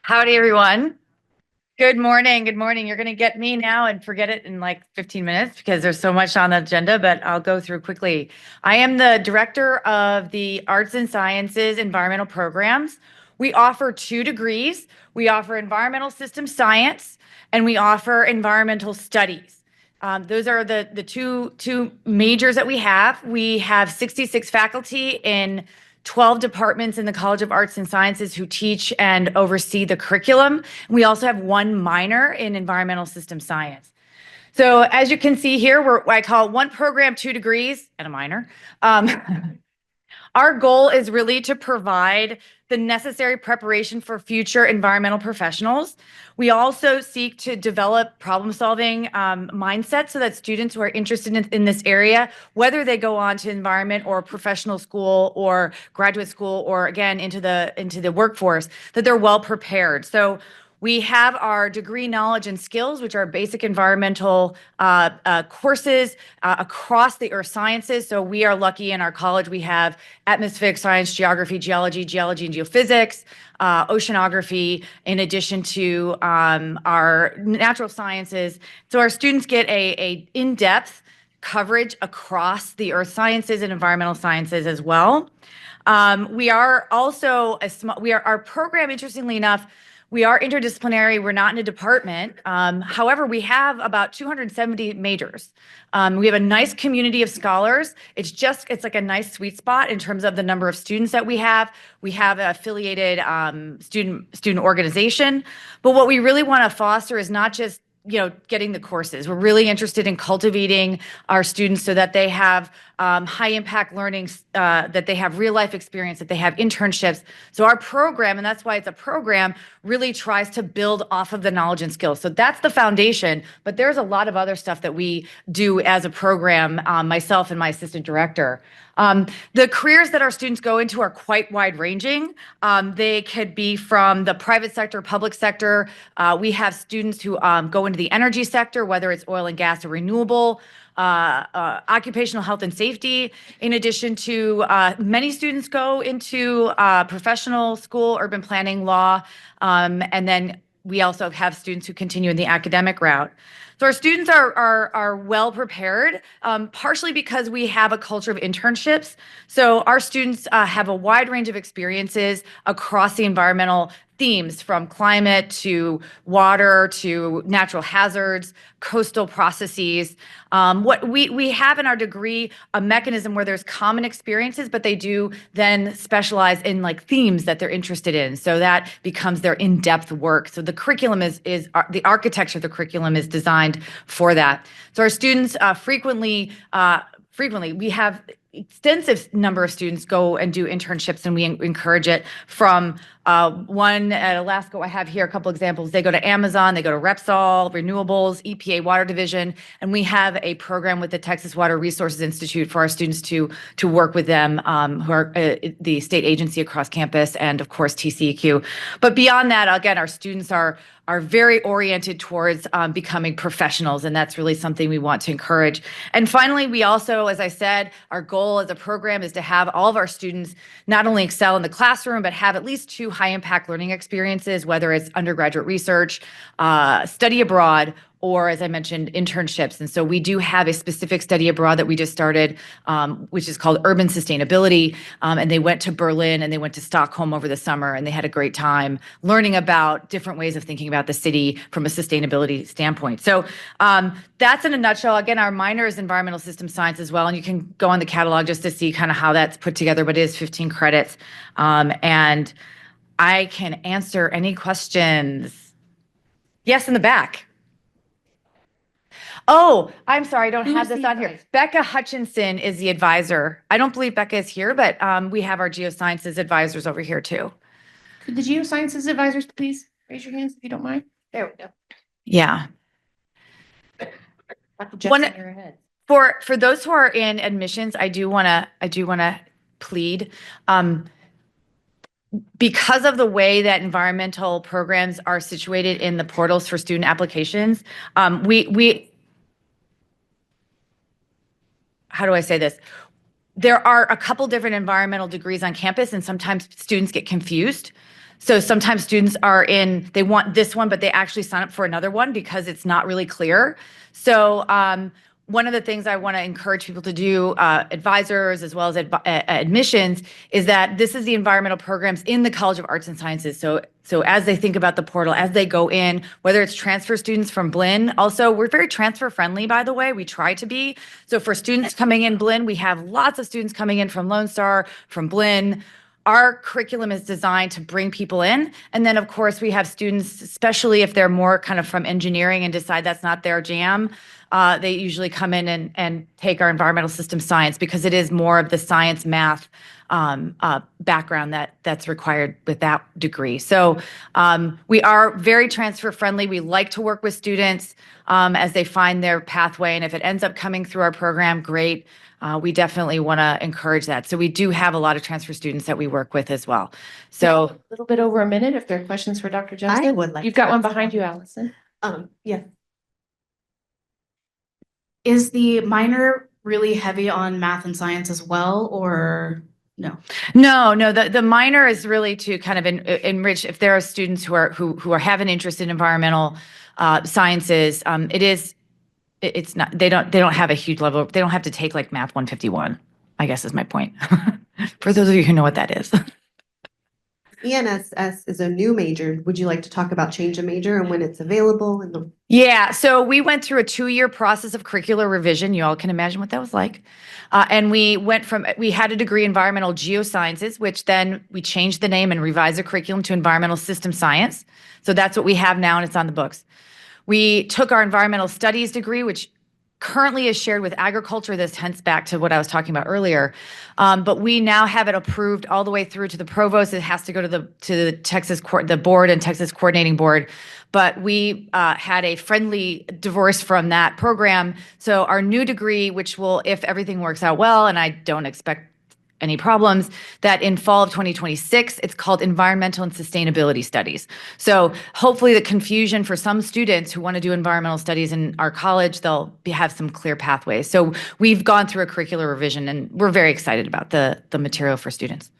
Howdy, everyone. Good morning. Good morning. You're going to get me now and forget it in like 15 minutes because there's so much on the agenda, but I'll go through quickly. I am the director of the Arts and Sciences Environmental Programs. We offer 2 degrees. We offer environmental system science and we offer environmental studies. Those are the two majors that we have. We have 66 faculty in 12 departments in the College of Arts and Sciences who teach and oversee the curriculum. We also have 1 minor in environmental system science. So as you can see here, I call it 1 program, 2 degrees, and a minor. Our goal is really to provide the necessary preparation for future environmental professionals. We also seek to develop problem-solving mindsets so that students who are interested in this area, whether they go on to environment or professional school or graduate school or again into the workforce, that they're well prepared. So we have our degree knowledge and skills, which are basic environmental courses across the earth sciences. So we are lucky in our college, we have atmospheric science, geography, geology and geophysics, oceanography, in addition to our natural sciences. So our students get a in-depth coverage across the earth sciences and environmental sciences as well. We are also our program, interestingly enough, we are interdisciplinary. We're not in a department. However, we have about 270 majors. We have a nice community of scholars. It's like a nice sweet spot in terms of the number of students that we have. We have an affiliated student organization. But what we really want to foster is not just getting the courses. We're really interested in cultivating our students so that they have high impact learning, that they have real life experience, that they have internships. So our program, and that's why it's a program, really tries to build off of the knowledge and skills. So that's the foundation, but there's a lot of other stuff that we do as a program, myself and my assistant director. The careers that our students go into are quite wide ranging. They could be from the private sector, public sector. We have students who go into the energy sector, whether it's oil and gas or renewable, occupational health and safety. In addition to many students go into professional school, urban planning, law, and then we also have students who continue in the academic route. So our students are well prepared, partially because we have a culture of internships. So our students have a wide range of experiences across the environmental themes, from climate to water to natural hazards, coastal processes. What we have in our degree a mechanism where there's common experiences, but they do then specialize in like themes that they're interested in. So that becomes their in-depth work. So the curriculum is the architecture of the curriculum is designed for that. So our students frequently we have extensive number of students go and do internships, and we encourage it. From one at Alaska, I have here a couple examples. They go to Amazon, they go to Repsol, Renewables, EPA Water Division, and we have a program with the Texas Water Resources Institute for our students to work with them, who are the state agency across campus, and of course TCEQ. But beyond that, again, our students are very oriented towards becoming professionals, and that's really something we want to encourage. And finally, we also, as I said, our goal as a program is to have all of our students not only excel in the classroom, but have at least 2 high-impact learning experiences, whether it's undergraduate research, study abroad, or, as I mentioned, internships. And so we do have a specific study abroad that we just started, which is called Urban Sustainability. And they went to Berlin and they went to Stockholm over the summer, and they had a great time learning about different ways of thinking about the city from a sustainability standpoint. So that's in a nutshell. Again, our minor is environmental system science as well. And you can go on the catalog just to see kind of how that's put together, but it is 15 credits. And I can answer any questions. Yes, in the back. Oh, I'm sorry, I don't have this on here. Becca Hutchinson is the advisor. I don't believe Becca is here, but we have our geosciences advisors over here too. Could the geosciences advisors please raise your hands if you don't mind? There we go. Yeah. For those who are in admissions, I do want to plead. Because of the way that environmental programs are situated in the portals for student applications, how do I say this? There are a couple different environmental degrees on campus, and sometimes students get confused. So sometimes students they want this one, but they actually sign up for another one because it's not really clear. So one of the things I want to encourage people to do, advisors as well as admissions, is that this is the environmental programs in the College of Arts and Sciences. So as they think about the portal, as they go in, whether it's transfer students from Blinn, also we're very transfer friendly, by the way, we try to be. So for students coming in Blinn, we have lots of students coming in from Lone Star, from Blinn. Our curriculum is designed to bring people in. And then of course we have students, especially if they're more kind of from engineering and decide that's not their jam, they usually come in and take our environmental system science because it is more of the science math background that's required with that degree. So we are very transfer friendly. We like to work with students as they find their pathway. And if it ends up coming through our program, great. We definitely want to encourage that. So we do have a lot of transfer students that we work with as well. So a little bit over a minute. If there are questions for Dr. Justin, I would like. You've got one behind you, Allison. Yeah. Is the minor really heavy on math and science as well, or no? No. The minor is really to kind of enrich if there are students who have an interest in environmental sciences. It's not, they don't have a huge level. They don't have to take like Math 151, I guess is my point. For those of you who know what that is. ENSS is a new major. Would you like to talk about change of major and when it's available and the Yeah, so we went through a 2-year process of curricular revision. You all can imagine what that was like. And we had a degree in environmental geosciences, which then we changed the name and revised the curriculum to environmental system science. So that's what we have now, and it's on the books. We took our environmental studies degree, which currently is shared with agriculture. This hence back to what I was talking about earlier. But we now have it approved all the way through to the provost. It has to go to the Texas the board and Texas coordinating board. But we had a friendly divorce from that program. So our new degree, which will, if everything works out well, and I don't expect any problems, that in fall of 2026, it's called Environmental and Sustainability Studies. So hopefully the confusion for some students who want to do environmental studies in our college, they'll have some clear pathways. So we've gone through a curricular revision and we're very excited about the material for students.